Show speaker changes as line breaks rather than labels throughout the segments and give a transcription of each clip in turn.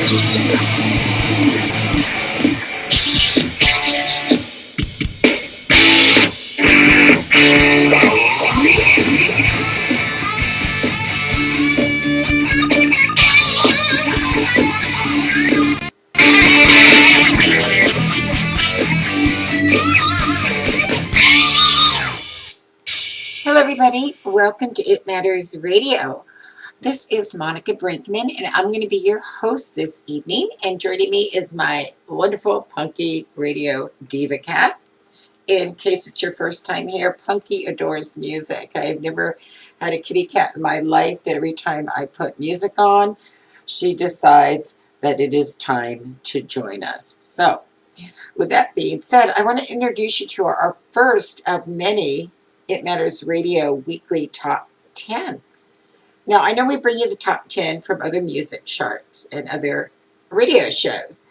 Hello, everybody. Welcome to It Matters Radio. This is Monica Brinkman, and I'm going to be your host this evening. And joining me is my wonderful Punky Radio Diva Cat. In case it's your first time here, Punky adores music. I've never had a kitty cat in my life that every time I put music on, she decides that it is time to join us. So, with that being said, I want to introduce you to our first of many It Matters Radio Weekly Top 10. Now, I know we bring you the top 10 from other music charts and other radio shows,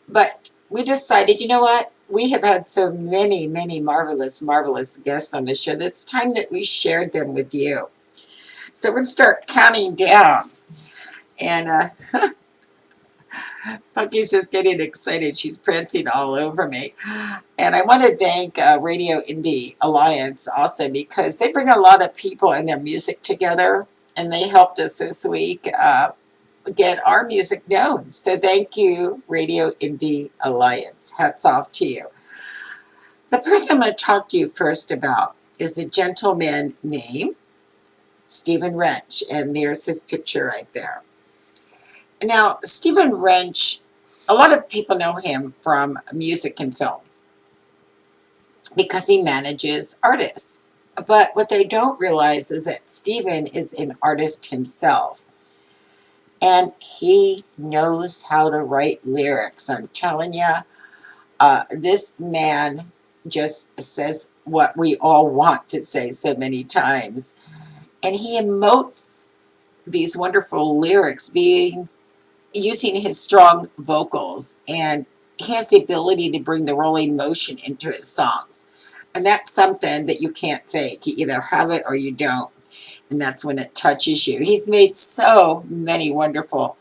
but we decided, you know what? We have had so many, many marvelous, marvelous guests on the show that it's time that we shared them with you. So we're going to start counting down. And Punky's just getting excited. She's prancing all over me. And I want to thank Radio Indie Alliance also, because they bring a lot of people and their music together, and they helped us this week get our music known. So thank you, Radio Indie Alliance. Hats off to you. The person I'm going to talk to you first about is a gentleman named Stephen Wrench, and there's his picture right there. Now, Stephen Wrench, a lot of people know him from music and film because he manages artists. But what they don't realize is that Stephen is an artist himself. And he knows how to write lyrics. I'm telling you, this man just says what we all want to say so many times. And he emotes these wonderful lyrics using his strong vocals, and he has the ability to bring the raw emotion into his songs. And that's something that you can't fake. You either have it or you don't. And that's when it touches you. He's made so many wonderful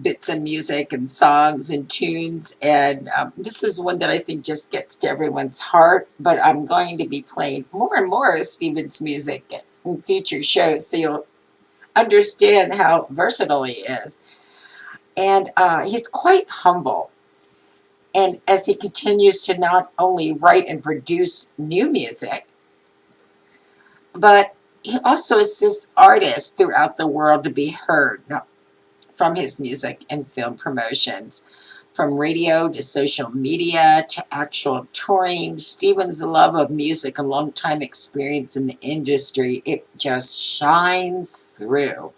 bits of music and songs and tunes. And this is one that I think just gets to everyone's heart. But I'm going to be playing more and more of Stephen's music in future shows, so you'll understand how versatile he is. And he's quite humble. And as he continues to not only write and produce new music, but he also assists artists throughout the world to be heard from his music and film promotions. From radio to social media to actual touring, Stephen's love of music and long-time experience in the industry, it just shines through.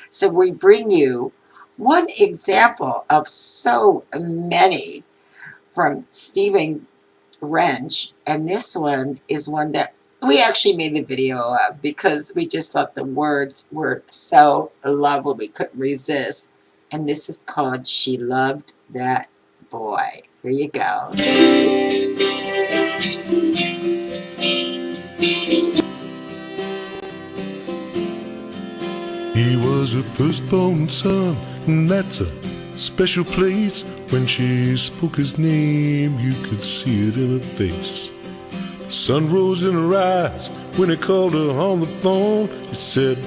So we bring you one example of so many from Stephen Wrench, and this one is one that we actually made the video of because we just thought the words were so lovely we couldn't resist. And this is called She Loved That Boy. Here you go.
He was her firstborn son, and that's a special place. When she spoke his name, you could see it in her face. The sun rose in her eyes when he called her on the phone. He said,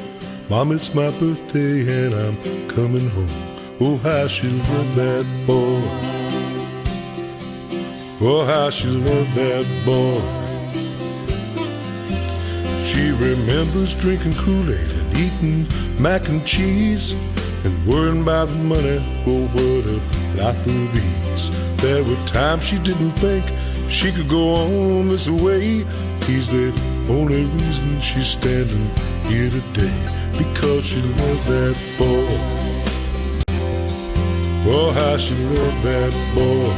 "Mom, it's my birthday and I'm coming home." Oh, how she loved that boy. Oh, how she loved that boy. She remembers drinking Kool-Aid and eating mac and cheese and worrying about money. Oh, what a life of ease. There were times she didn't think she could go on this way. He's the only reason she's standing here today, because she loved that boy. Oh, how she loved that boy.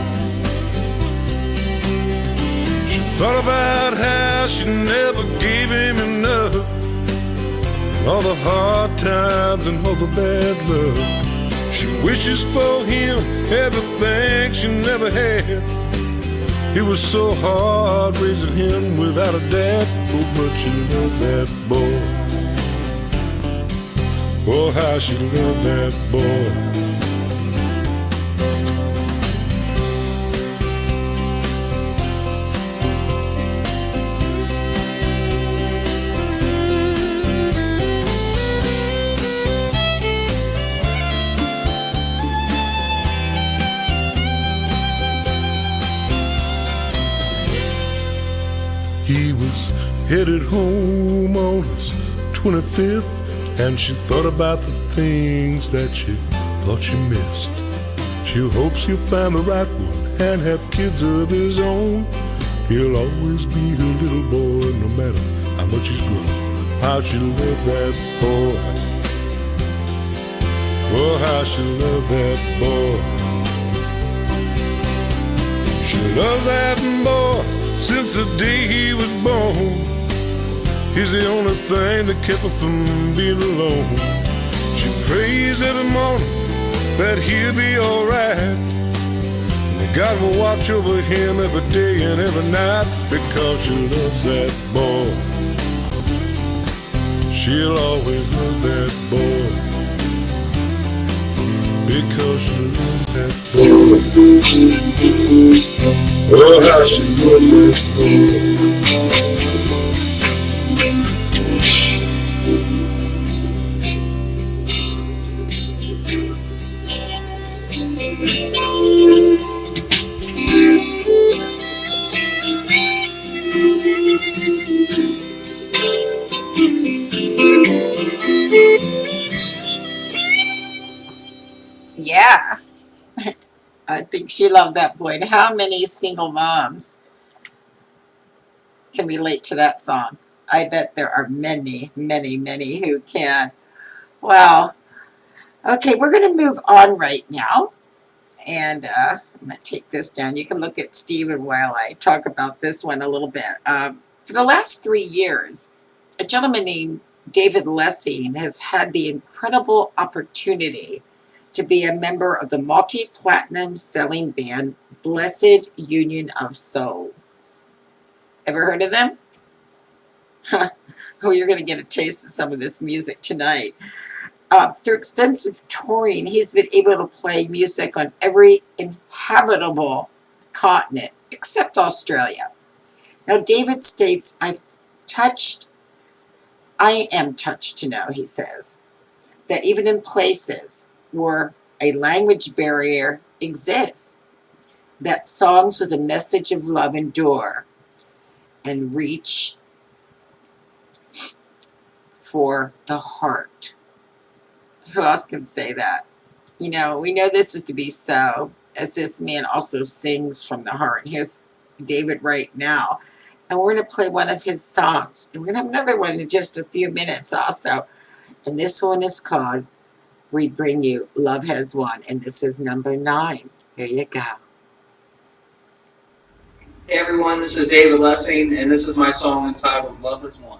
She thought about how she never gave him enough, and all the hard times and all the bad luck. She wishes for him everything she never had. It was so hard raising him without a dad. Oh, but she loved that boy. Oh, how she loved that boy. headed home on his 25th, and she thought about the things that she thought she missed. She hopes he'll find the right one and have kids of his own. He'll always be her little boy no matter how much he's grown. How she loved that boy. Oh, how she loved that boy. She loved that boy since the day he was born. He's the only thing that kept her from being alone. She prays every morning that he'll be alright, and God will watch over him every day and every night, because she loves that boy. She'll always love that boy, because she loves that boy. Oh, how she loves that boy.
Yeah, I think she loved that boy. And how many single moms can relate to that song? I bet there are many, many, many who can. Wow. Okay, we're going to move on right now. And I'm going to take this down. You can look at Stephen while I talk about this one a little bit. For the last 3 years, a gentleman named David Lessing has had the incredible opportunity to be a member of the multi-platinum selling band Blessed Union of Souls. Ever heard of them? Oh, you're going to get a taste of some of this music tonight. Through extensive touring, he's been able to play music on every inhabitable continent except Australia. Now, David states, I am touched to know, he says, that even in places where a language barrier exists, that songs with a message of love endure and reach for the heart. Who else can say that? You know, we know this is to be so, as this man also sings from the heart. And here's David right now. And we're going to play one of his songs. And we're going to have another one in just a few minutes also. And this one is called We Bring You, Love Has Won. And this is number 9. Here you go.
Hey everyone, this is David Lessing, and this is my song entitled Love Has Won.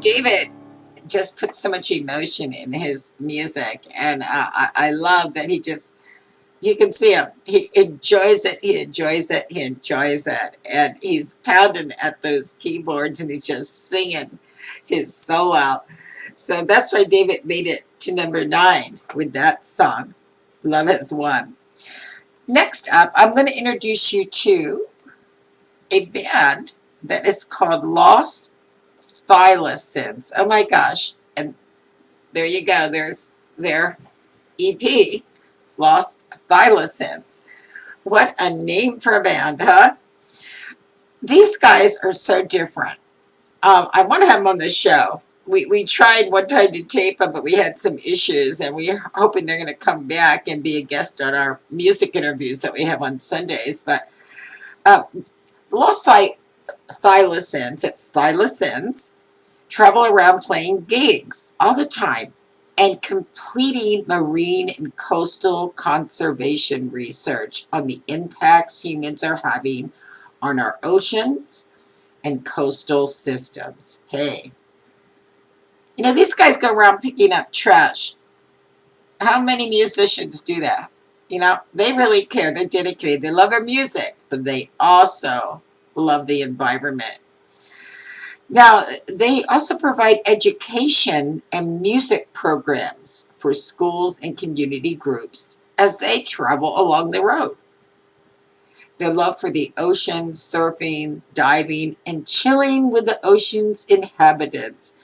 David just puts so much emotion in his music, and I love that you can see him. He enjoys it. He enjoys it. He enjoys it, and he's pounding at those keyboards, and he's just singing his soul out. So that's why David made it to number 9 with that song, "Love Has Won." Next up, I'm going to introduce you to a band that is called Los Thylacines. Oh my gosh. And there you go. There's their EP, Los Thylacines. What a name for a band, huh? These guys are so different. I want to have them on the show. We tried one time to tape them, but we had some issues, and we're hoping they're going to come back and be a guest on our music interviews that we have on Sundays. But Los Thylacines, it's Thylacines, travel around playing gigs all the time and completing marine and coastal conservation research on the impacts humans are having on our oceans and coastal systems. Hey, you know, these guys go around picking up trash. How many musicians do that? You know, they really care. They're dedicated. They love their music, but they also love the environment. Now, they also provide education and music programs for schools and community groups as they travel along the road. Their love for the ocean, surfing, diving, and chilling with the ocean's inhabitants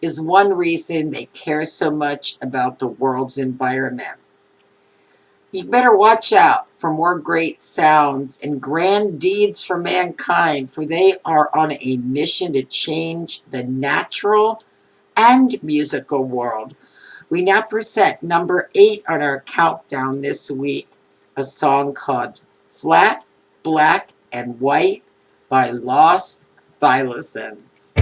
is one reason they care so much about the world's environment. You better watch out for more great sounds and grand deeds for mankind, for they are on a mission to change the natural and musical world. We now present number 8 on our countdown this week, a song called Flat, Black, and White by Los Thylacines.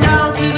Down to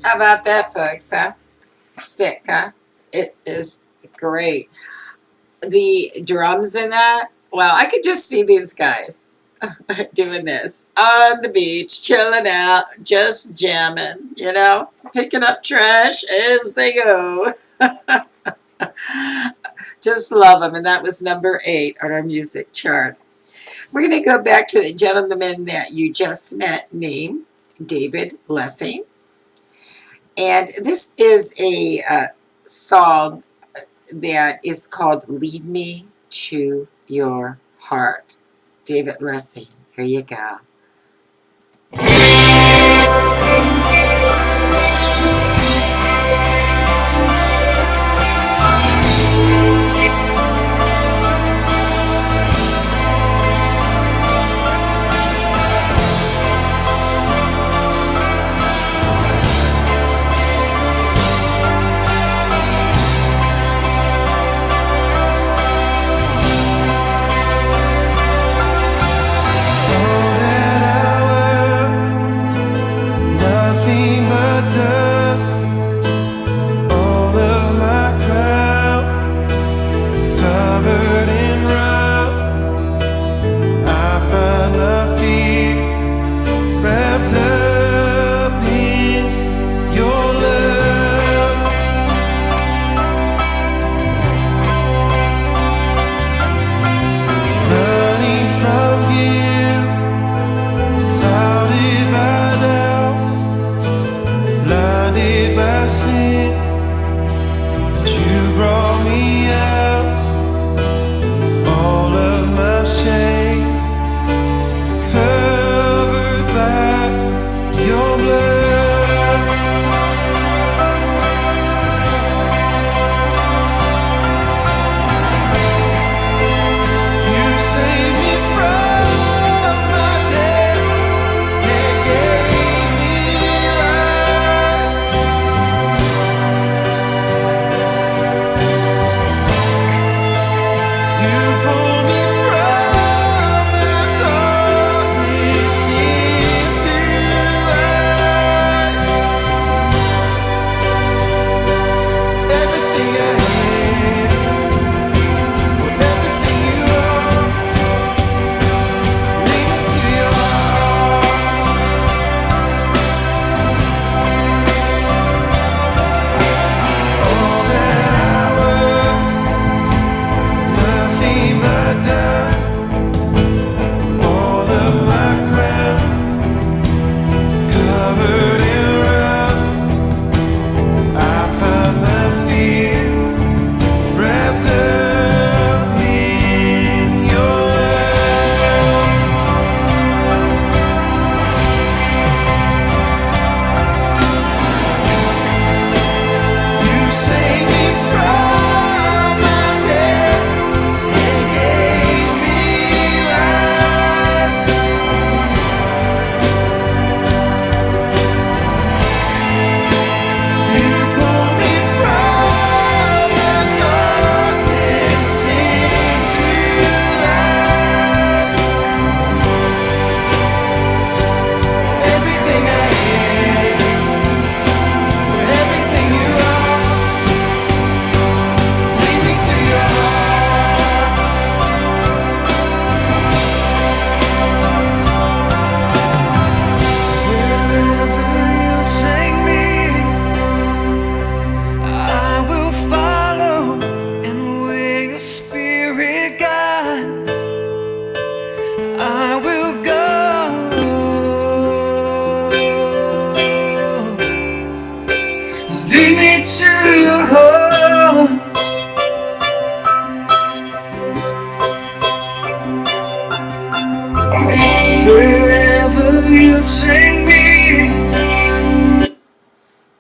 How about that, folks? Huh? Sick, huh? It is great. The drums in that. Well, I could just see these guys doing this on the beach, chilling out, just jamming, picking up trash as they go. Just love them. And that was number 8 on our music chart. We're going to go back to the gentleman that you just met, named David Blessing. And this is a song that is called Lead Me to Your Heart. David Blessing. Here you go.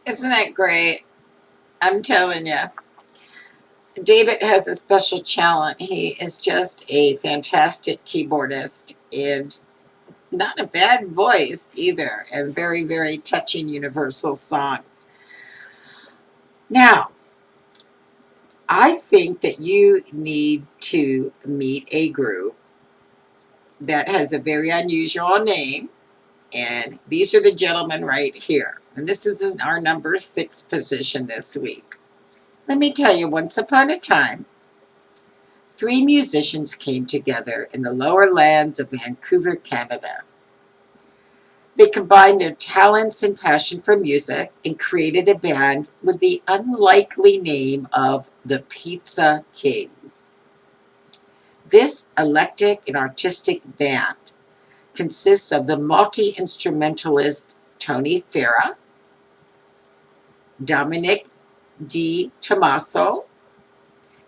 Isn't that great? I'm telling you. David has a special talent. He is just a fantastic keyboardist and not a bad voice either, and very, very touching universal songs. Now, I think that you need to meet a group that has a very unusual name, And these are the gentlemen right here. And this is in our number 6 position this week. Let me tell you, once upon a time, 3 musicians came together in the lower lands of Vancouver, Canada. They combined their talents and passion for music and created a band with the unlikely name of the Pizza Kings. This eclectic and artistic band consists of the multi-instrumentalist Tony Farah, Dominic Di Tommaso,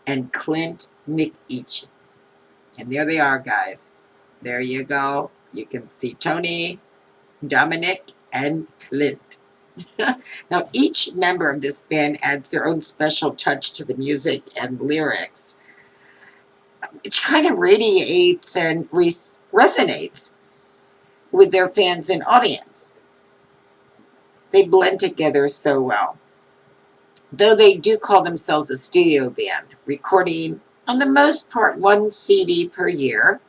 and Clint McEachin. And there they are, guys. There you go. You can see Tony, Dominic, and Clint. Now, each member of this band adds their own special touch to the music and lyrics, which kind of radiates and resonates with their fans and audience. They blend together so well. Though they do call themselves a studio band, recording on the most part 1 CD per year,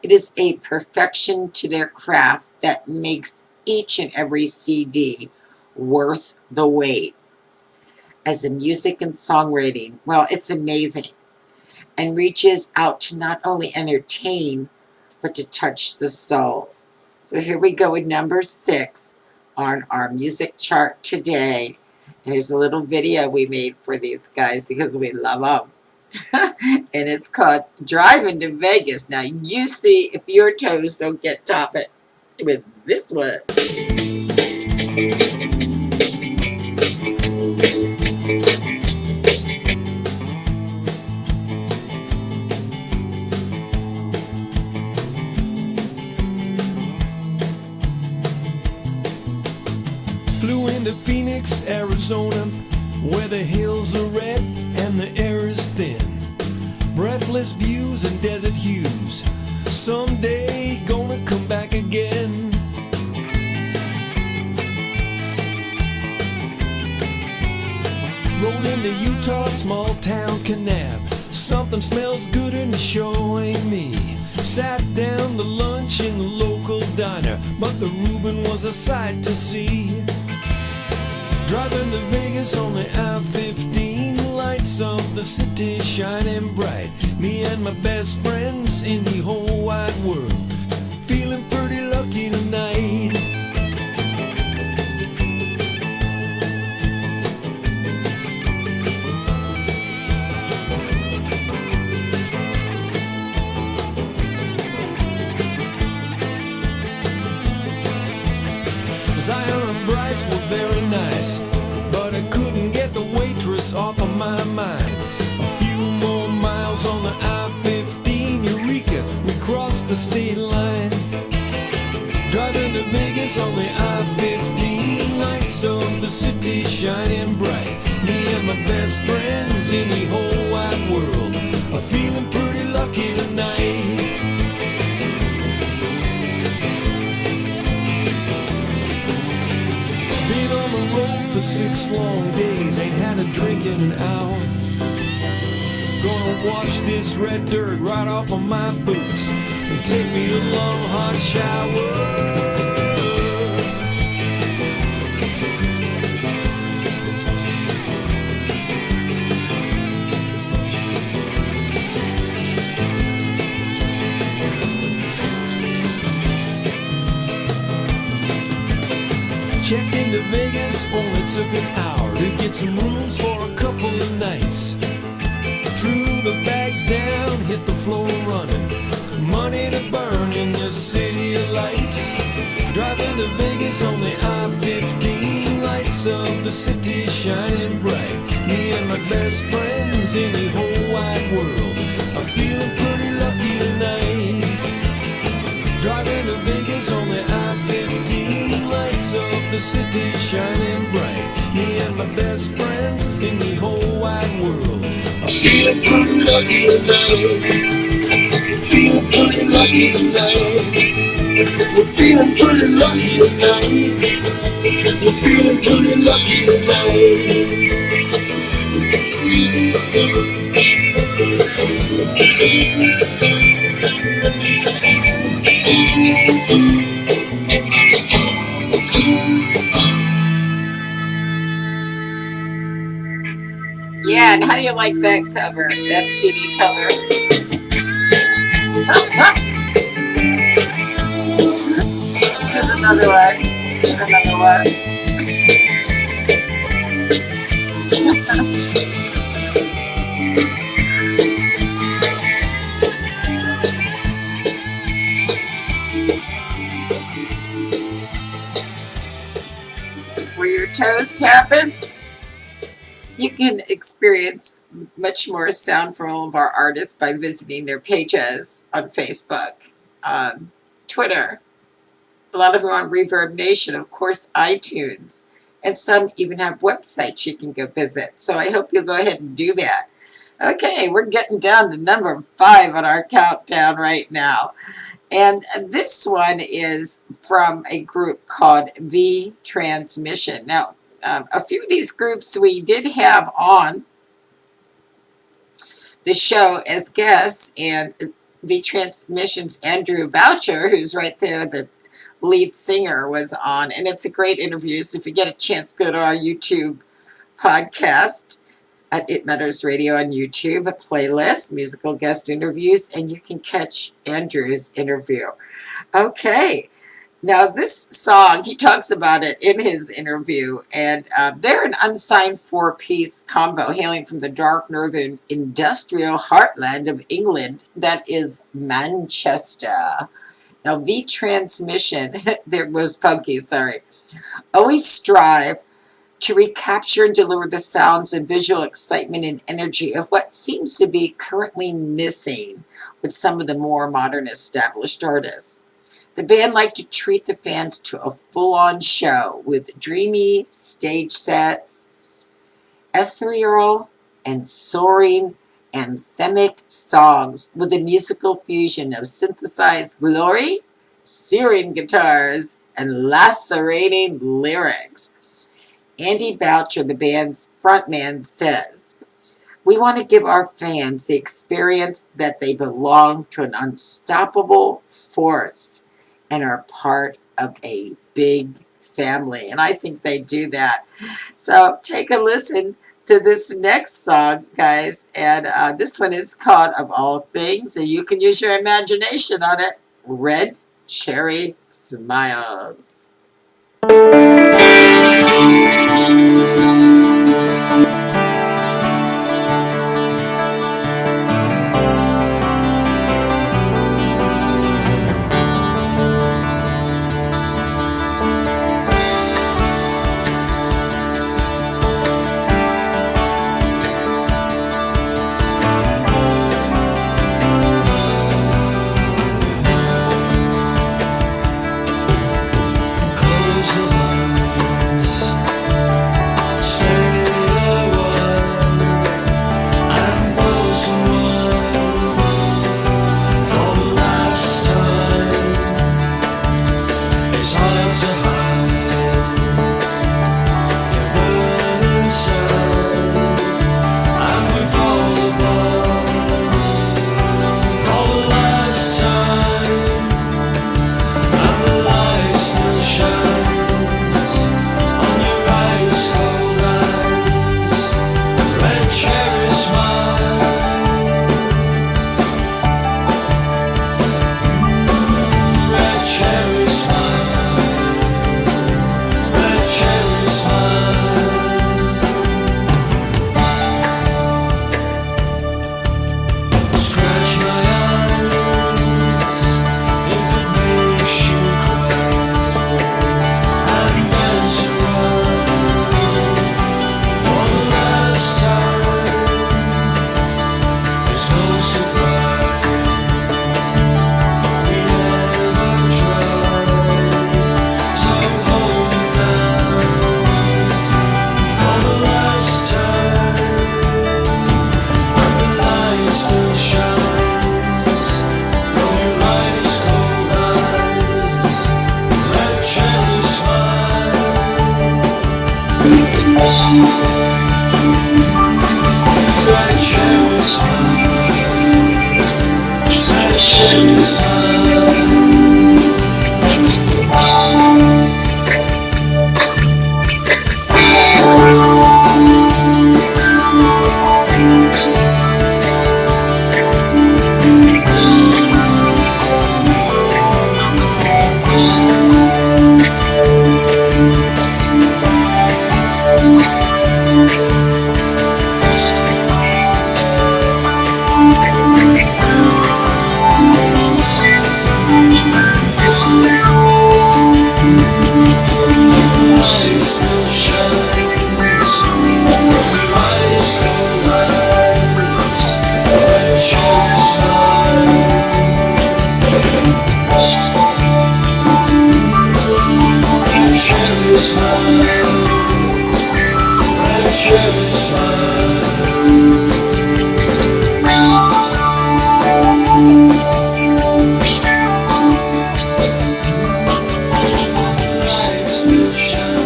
it is a perfection to their craft that makes each and every CD worth the wait. As the music and songwriting, well, it's amazing and reaches out to not only entertain, but to touch the soul. So here we go with number 6 on our music chart today. And here's a little video we made for these guys because we love them. And it's called Driving to Vegas. Now you see if your toes don't get top it with this one.
Flew into Phoenix, Arizona, where the hills are red and the air is thin. Breathless views and desert hues. Someday gonna come back again. Rolled into Utah, small town Kanab. Something smells good and it sure ain't me. Sat down to lunch in the local diner, but the Reuben was a sight to see. Driving to Vegas on the I-15, lights of the city shining bright. Me and my best friends in the whole wide world, feeling pretty lucky tonight. Zion and Bryce were very nice, but I couldn't get the waitress off of my mind. A few more miles on the I-15, Eureka, we crossed the state line. Driving to Vegas on the I-15, lights of the city shining bright. Me and my best friends in the whole wide world are feeling pretty lucky tonight. Been on the road for 6 long days, ain't had a drink in an hour. Gonna wash this red dirt right off of my boots and take me a long hot shower. Checked into Vegas, only took an hour to get some rooms for a couple of nights. Threw the bags down, hit the floor running. Money to burn in the city of lights. Driving to Vegas on the I-15, lights of the city shining bright. Me and my best friends in the whole wide world are feeling pretty lucky tonight. Driving to Vegas on the I-15, lights of the city shining bright. Me and my best friends in the whole wide world are feeling pretty lucky tonight. Feeling pretty lucky tonight. We're feeling pretty lucky tonight. We're feeling pretty lucky tonight.
Yeah, and how do you like that cover? That CD cover? Here's another one. Here's another one. Were your toes tapping? You can experience much more sound from all of our artists by visiting their pages on Facebook, Twitter. A lot of them on Reverb Nation, of course, iTunes, and some even have websites you can go visit. So I hope you'll go ahead and do that. Okay, we're getting down to number 5 on our countdown right now. And this one is from a group called V Transmission. Now, a few of these groups we did have on the show as guests, and V Transmission's Andrew Boucher, who's right there, the lead singer, was on, and it's a great interview. So if you get a chance, go to our YouTube podcast at It Matters Radio on YouTube, a playlist, musical guest interviews, and you can catch Andrew's interview. Okay, now this song, he talks about it in his interview, and they're an unsigned 4-piece combo hailing from the dark northern industrial heartland of England, that is Manchester. Now, V Transmission, there was Punky, sorry, always strive to recapture and deliver the sounds and visual excitement and energy of what seems to be currently missing with some of the more modern established artists. The band liked to treat the fans to a full-on show with dreamy stage sets, ethereal and soaring anthemic songs with a musical fusion of synthesized glory, searing guitars, and lacerating lyrics. Andy Boucher, the band's frontman, says, "We want to give our fans the experience that they belong to an unstoppable force and are part of a big family." And I think they do that. So take a listen to this next song, guys. And this one is called Of All Things, and you can use your imagination on it. Red Cherry Smiles.
cherry smile. Light still shines.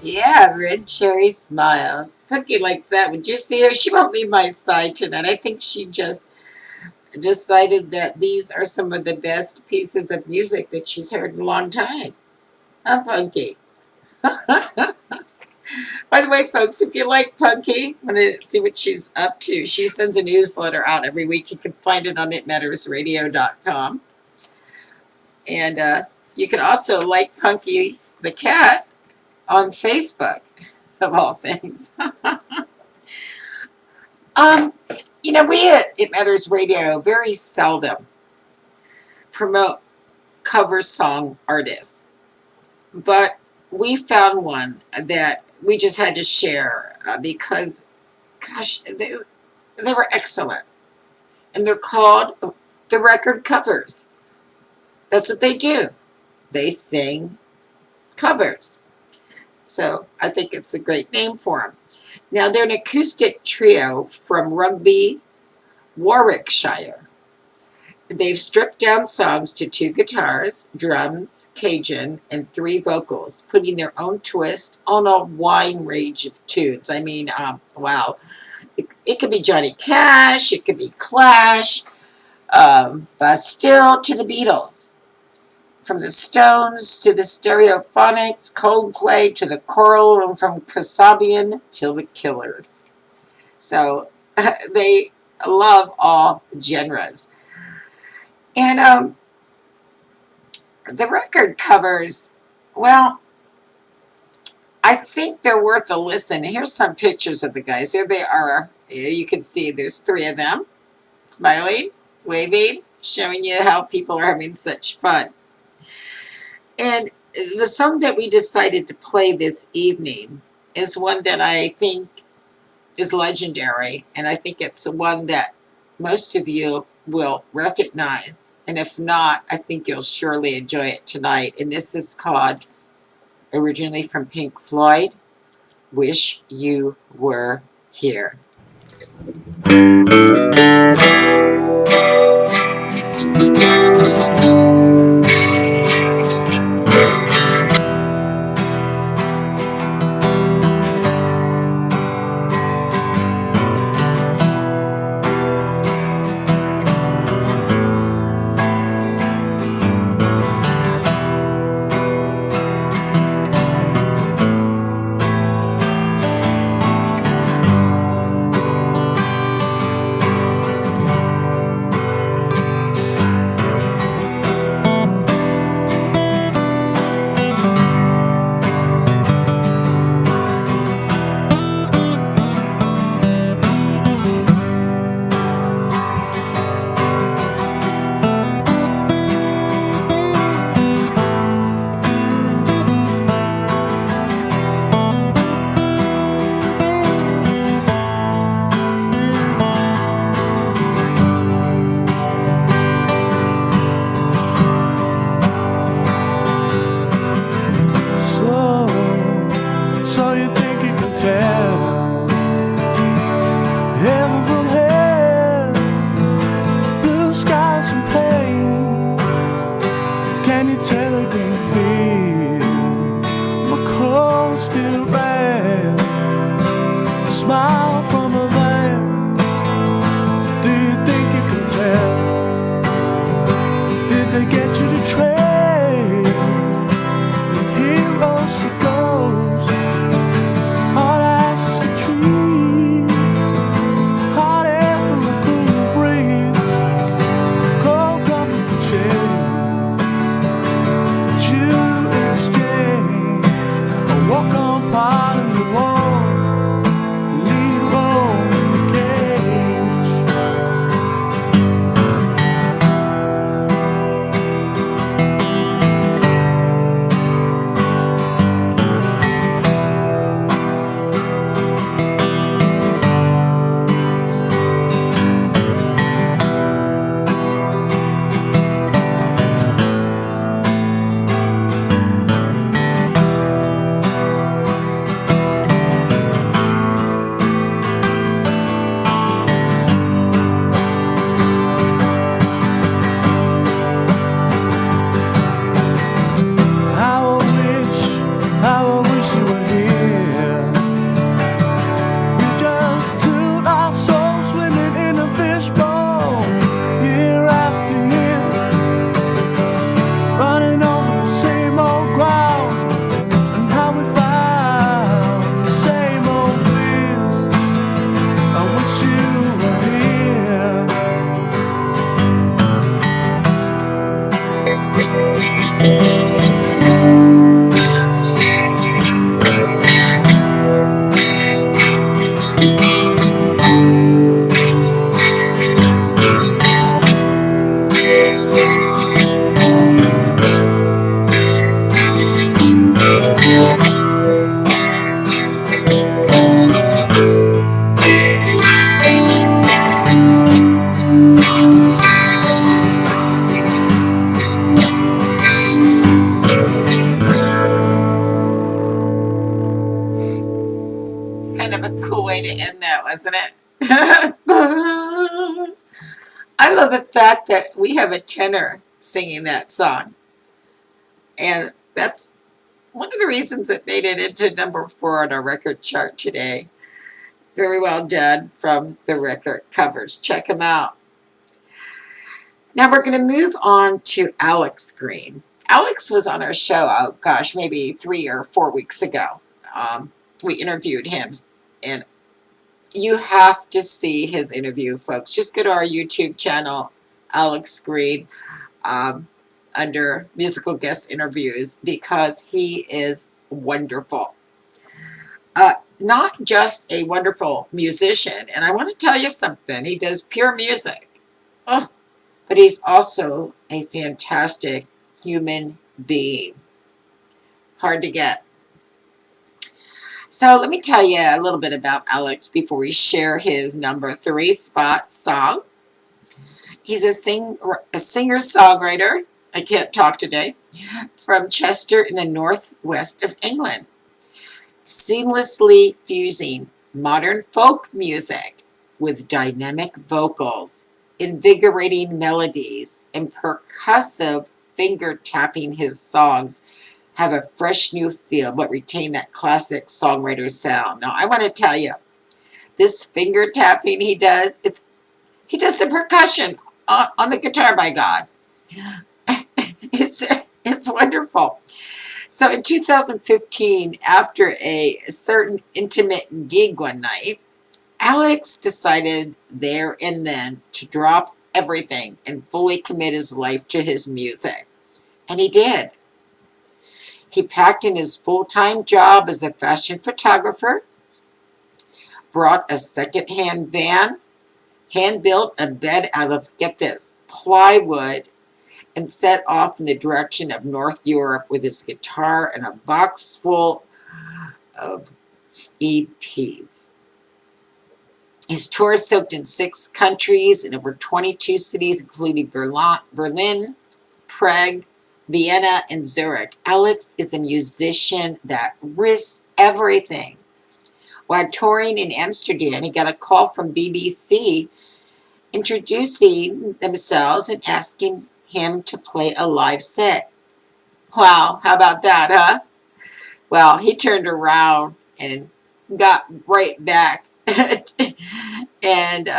Yeah, red cherry smiles. Punky likes that. Would you see her? She won't leave my side tonight. I think she just decided that these are some of the best pieces of music that she's heard in a long time. Huh, Punky? By the way, folks, if you like Punky, want to see what she's up to, she sends a newsletter out every week. You can find it on itmattersradio.com. And you can also like Punky the cat on Facebook, of all things. We at It Matters Radio very seldom promote cover song artists, but we found one that we just had to share because, gosh, they were excellent. And they're called the Record Covers. That's what they do. They sing covers. So I think it's a great name for them. Now, they're an acoustic trio from Rugby, Warwickshire. They've stripped down songs to 2 guitars, drums, Cajun, and 3 vocals, putting their own twist on a wide range of tunes. I mean, wow. It could be Johnny Cash, it could be Clash, Bastille to the Beatles. From the Stones to the Stereophonics, Coldplay to the Coral, and from Kasabian till the Killers. So they love all genres. And the record covers, well, I think they're worth a listen. Here's some pictures of the guys. Here they are. You can see there's 3 of them, smiling, waving, showing you how people are having such fun. And the song that we decided to play this evening is one that I think is legendary, and I think it's one that most of you will recognize. And if not, I think you'll surely enjoy it tonight. And this is called, originally from Pink Floyd, Wish You Were Here. tenor singing that song. And that's one of the reasons it made it into number 4 on our record chart today. Very well done from the Record Covers. Check them out. Now we're going to move on to Alex Green. Alex was on our show, oh gosh, maybe 3 or 4 weeks ago. We interviewed him, and you have to see his interview, folks. Just go to our YouTube channel, Alex Green, under musical guest interviews, because he is wonderful. Not just a wonderful musician, and I want to tell you something. He does pure music. Oh, but he's also a fantastic human being. Hard to get. So let me tell you a little bit about Alex before we share his number 3 spot song. He's a singer-songwriter, I can't talk today, from Chester in the northwest of England, seamlessly fusing modern folk music with dynamic vocals, invigorating melodies, and percussive finger tapping. His songs have a fresh new feel but retain that classic songwriter sound. Now I want to tell you, this finger tapping he does the percussion on the guitar, by God. It's wonderful. So in 2015, after a certain intimate gig one night, Alex decided there and then to drop everything and fully commit his life to his music. And he did. He packed in his full-time job as a fashion photographer, brought a second-hand van, hand-built a bed out of, get this, plywood, and set off in the direction of North Europe with his guitar and a box full of EPs. His tour soaked in 6 countries and over 22 cities, including Berlin, Prague, Vienna, and Zurich. Alex is a musician that risks everything. While touring in Amsterdam, he got a call from BBC introducing themselves and asking him to play a live set. Wow, how about that, huh? Well, he turned around and got right back. And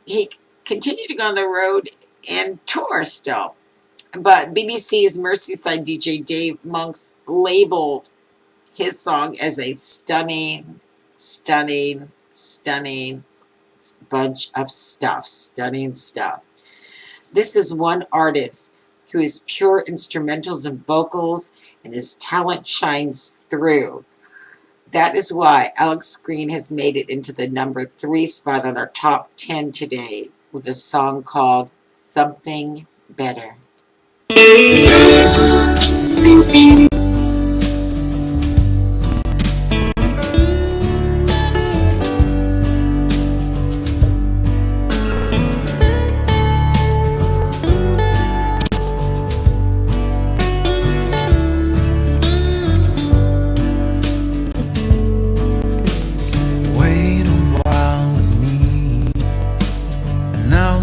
he continued to go on the road and tour still. But BBC's Merseyside DJ Dave Monks labeled his song as a stunning bunch of stuff. Stunning stuff. This is one artist who is pure instrumentals and vocals, and his talent shines through. That is why Alex Green has made it into the number 3 spot on our top 10 today with a song called Something Better.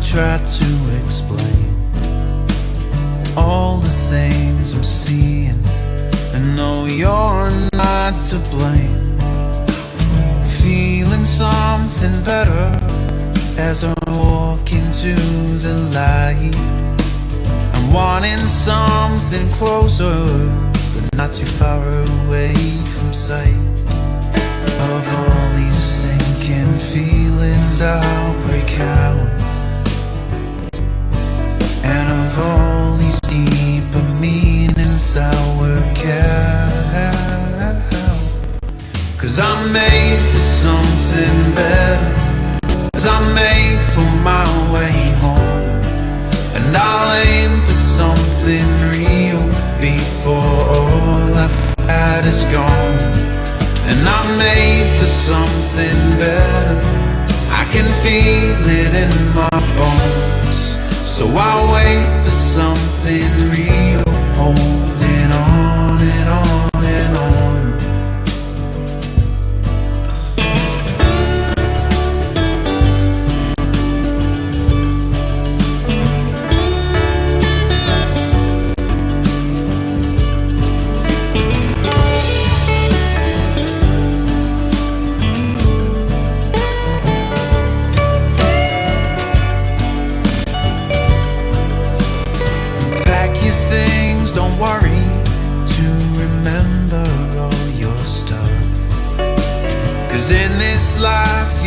Try to explain all the things I'm seeing. I know you're not to blame. Feeling something better as I walk into the light. I'm wanting something closer, but not too far away from sight. Of all these sinking feelings, I'll break out. And of all these deeper meanings, I'll work out. 'Cause I'm made for something better, 'cause I'm made for my way home. And I'll aim for something real before all I've had is gone. And I'm made for something better, I can feel it in my bones. So I'll wait for something real, holding on and on and on.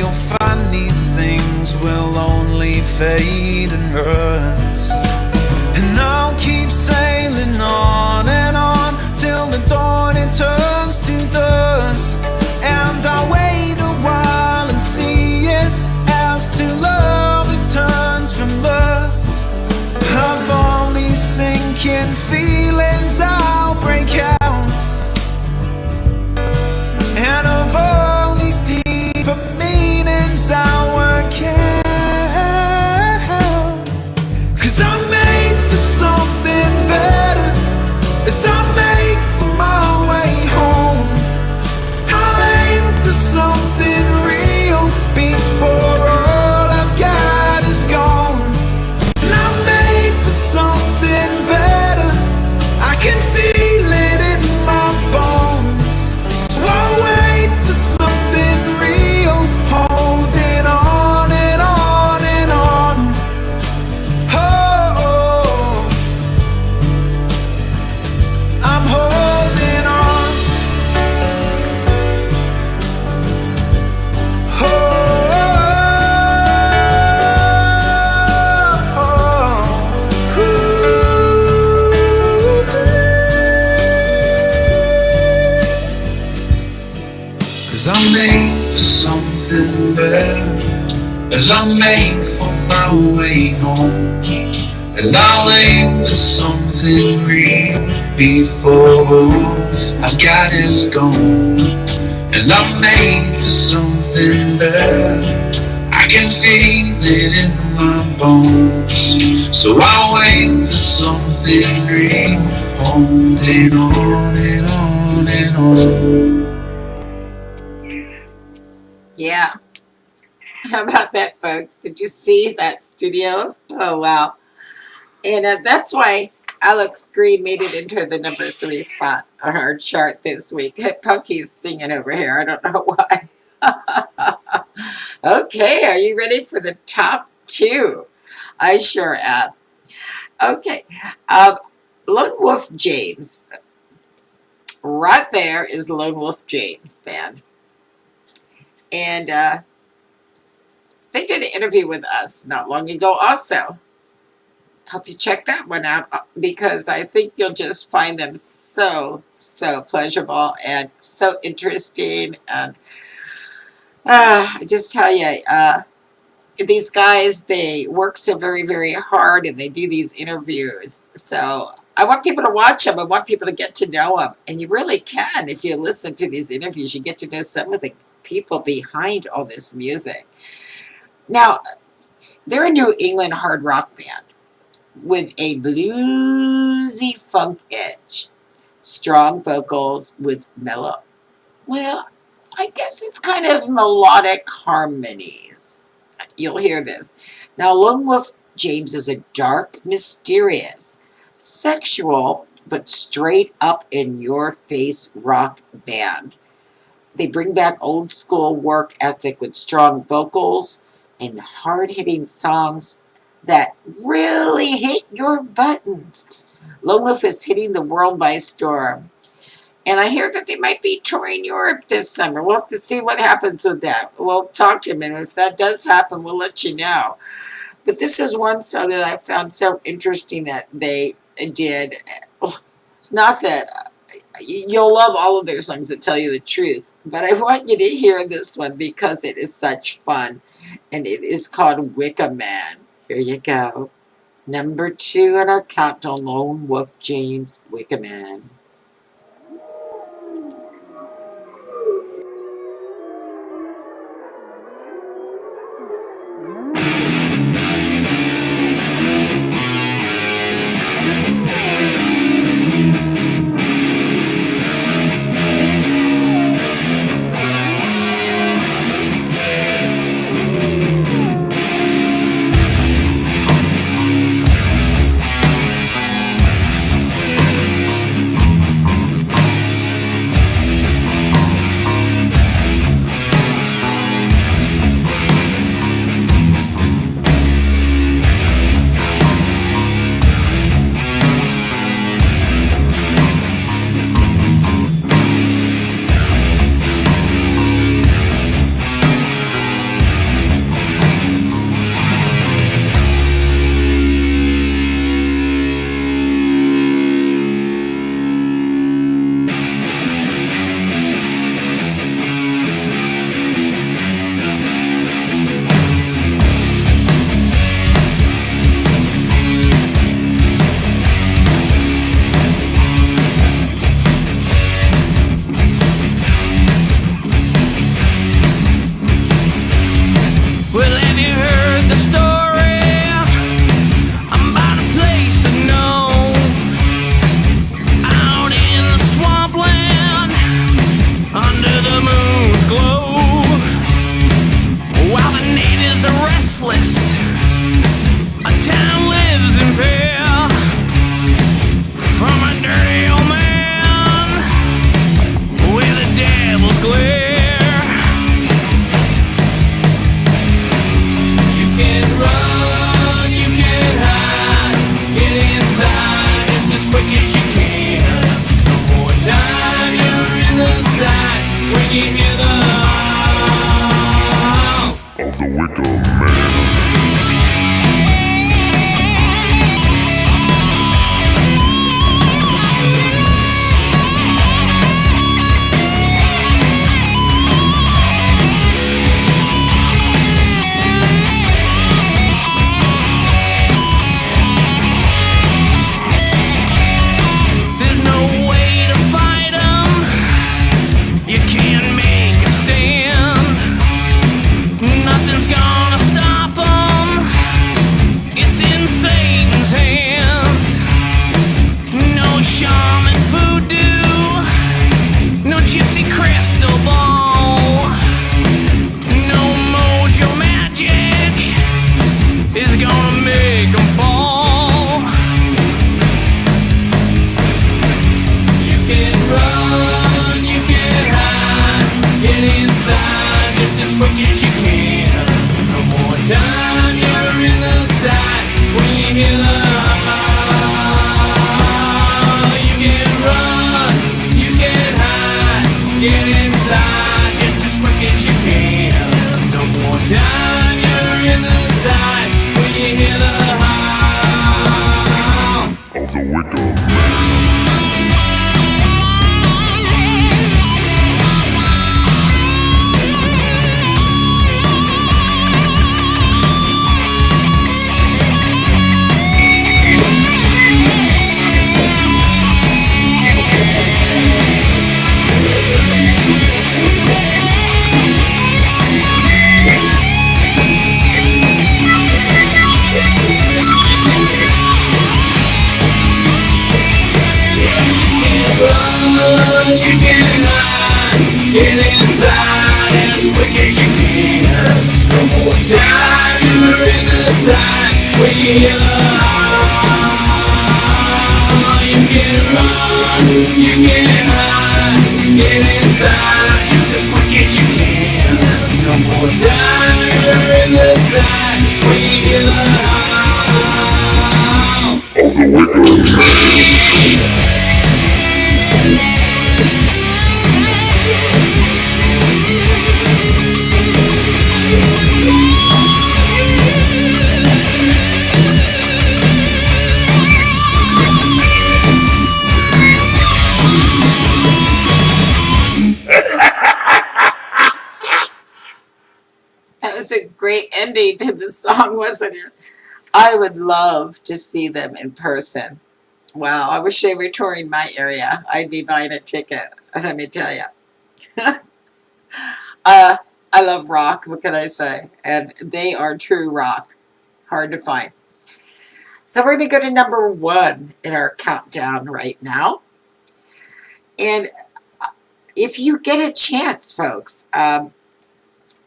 you'll find these things will only fade and rust. And I'll keep sailing on and on till the dawn it turns to dust. And I'll wait a while and see it as to love it turns from lust. Of all these sinking feelings I'll break out, and of all these deeper meanings I'll work out. 'Cause I'm made for something better as I make for my way home. I'll aim for something real before all I've got is gone. And I'm made for something better, I can feel it in my bones. So I'll wait for something real, holding on and on and on. Oh, I'm holding on. Cause I'm made for something better as I make for my way home. And I'll aim for something real before all I've got is gone. And I'm made for something better, I can feel it in my bones. So I'll wait for something real, holding on and on and on.
Yeah. How about that, folks? Did you see that studio? Oh, wow. And that's why Alex Green made it into the #3 spot on our chart this week. Punky's singing over here. I don't know why. Okay, are you ready for the top 2? I sure am. Okay. Lone Wolf James. Right there is Lone Wolf James Band. And they did an interview with us not long ago also. Hope you check that one out because I think you'll just find them so pleasurable and so interesting. And I just tell you, these guys, they work so very hard and they do these interviews. So I want people to watch them. I want people to get to know them. And you really can. If you listen to these interviews, you get to know some of the people behind all this music. Now, they're a New England hard rock band with a bluesy funk edge, strong vocals with mellow, well, I guess it's kind of melodic harmonies. You'll hear this. Now, Lone Wolf James is a dark, mysterious, sexual, but straight up in your face rock band. They bring back old school work ethic with strong vocals and hard-hitting songs that really hit your buttons. Lone Wolf is hitting the world by storm. And I hear that they might be touring Europe this summer. We'll have to see what happens with that. We'll talk to them, and if that does happen, we'll let you know. But this is one song that I found so interesting that they did. Not that you'll love all of their songs that tell you the truth, but I want you to hear this one because it is such fun, and it is called Wicker Man. Here you go. #2 on our countdown, Lone Wolf James, Wicker Man.
inside just as quick as you can. No more time, you're in the side when you hear the howl
of the wicked man.
You can hide, get inside as quick as you can. No more time, you're in the side when you hear the howl. You can run, you can hide, get inside just as quick as you can. No more time, you're in the side when you hear the howl
Of the wicked man.
That was a great ending to the song, wasn't it? I would love to see them in person. Wow, I wish they were touring my area. I'd be buying a ticket, let me tell you. I love rock, what can I say? And they are true rock. Hard to find. So we're going to go to number 1 in our countdown right now. And if you get a chance, folks,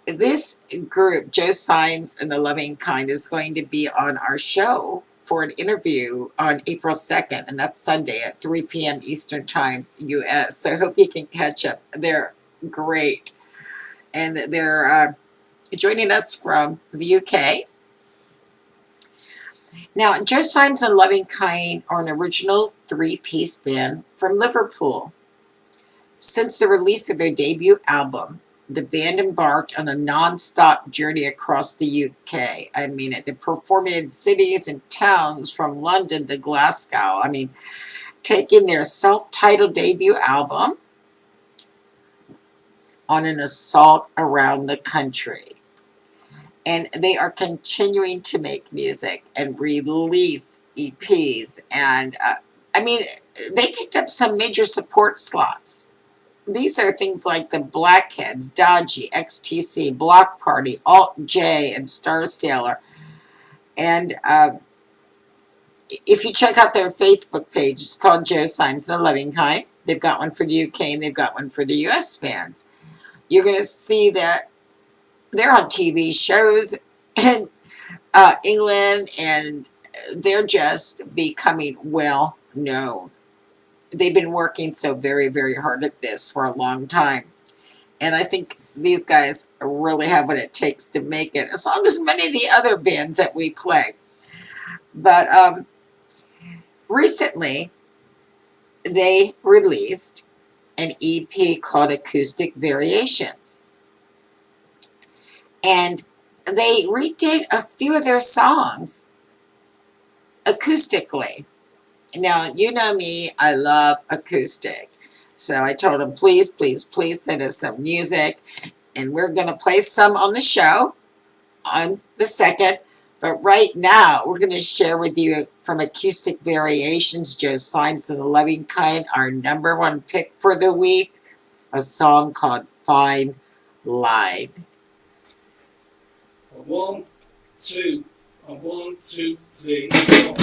this group, Joe Symes and the Loving Kind, is going to be on our show for an interview on April 2nd, and that's Sunday at 3 p.m. Eastern Time, U.S. So I hope you can catch up. They're great. And they're joining us from the UK. Now, Joe Symes and Loving Kind are an original 3-piece band from Liverpool. Since the release of their debut album, the band embarked on a non-stop journey across the UK. I mean, they're performing in cities and towns from London to Glasgow. I mean, taking their self-titled debut album on an assault around the country. And they are continuing to make music and release EPs. And, I mean, they picked up some major support slots. These are things like the Blackheads, Dodgy, XTC, Block Party, Alt J, and Star Sailor. And if you check out their Facebook page, it's called Joe Symes and the Loving Kind. They've got one for the UK and they've got one for the US fans. You're going to see that they're on TV shows in England, and they're just becoming well known. They've been working so very, very hard at this for a long time. And I think these guys really have what it takes to make it, as long as many of the other bands that we play. But recently, they released an EP called Acoustic Variations. And they redid a few of their songs acoustically. Now, you know me, I love acoustic. So I told them, please, please, please send us some music. And we're going to play some on the show on the 2nd. But right now, we're going to share with you from Acoustic Variations, Joe Symes and the Loving Kind, our number 1 pick for the week, a song called Fine Line.
1, 2, 1, 2, 3, 4.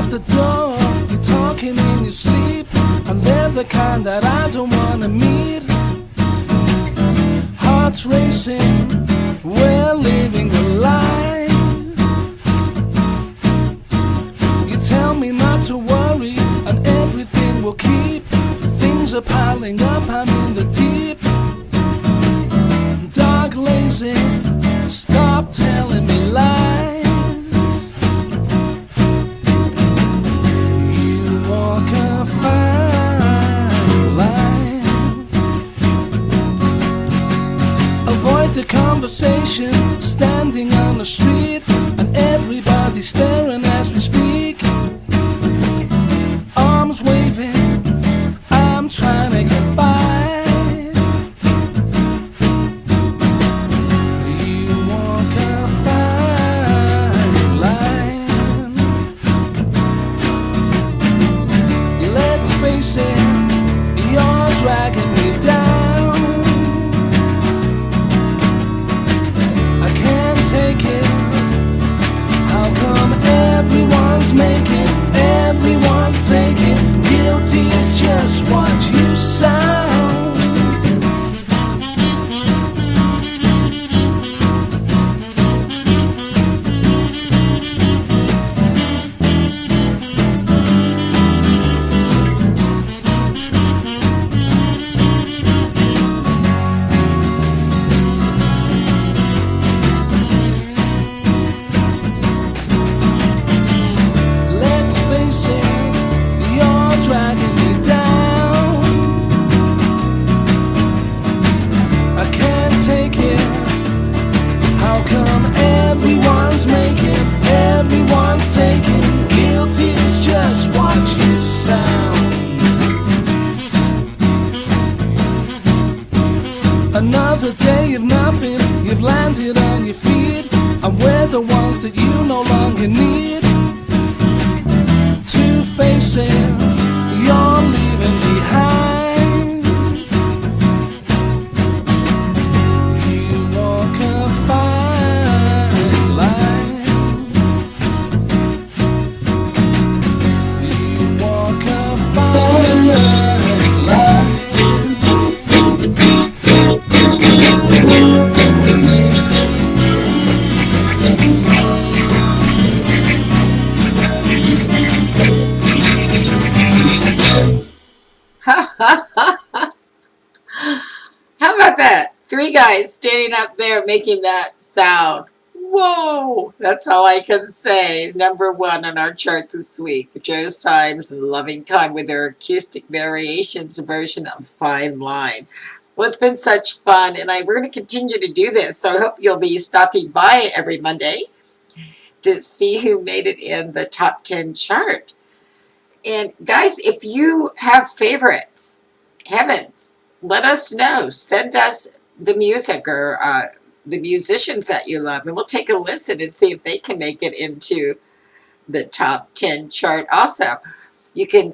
the door, you're talking in your sleep, and they're the kind that I don't wanna meet. Hearts racing, we're living the life. pulling up, I'm in the deep. Dark lazy, stop telling me lies. You walk a fine line. Avoid the conversation, standing on the street, and everybody staring as we speak. Arms waving, I'm trying to get by. You walk a fine line. Let's face it, you're dragging me down. I can't take it. How come everyone's making, everyone's taking? Guilty is just what you sound. Let's face it, you're dragging me down. I can't take it. How come everyone's making, everyone's taking? Guilty is just what you sound. Another day of nothing, you've landed on your feet, and we're the ones that you no longer need. Two faces you're leaving behind. You walk a fine line. You walk a fine line.
How about that? Three guys standing up there making that sound. Whoa! That's all I can say. Number one on our chart this week. Joe Symes and Loving Kind with their acoustic variations version of Fine Line. Well, it's been such fun, and we're going to continue to do this. So I hope you'll be stopping by every Monday to see who made it in the top 10 chart. And guys, if you have favorites, heavens, let us know. Send us the music or the musicians that you love, and we'll take a listen and see if they can make it into the top 10 chart. Also, you can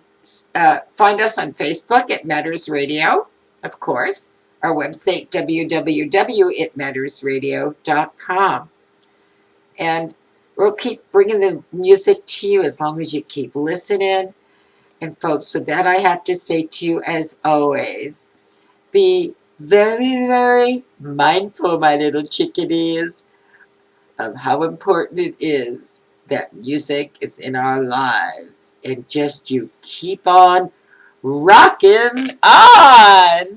find us on Facebook at Matters Radio, of course, our website www.itmattersradio.com. And we'll keep bringing the music to you as long as you keep listening. And folks, with that, I have to say to you, as always, be very, very mindful, my little chickadees, of how important it is that music is in our lives. And just you keep on rocking on.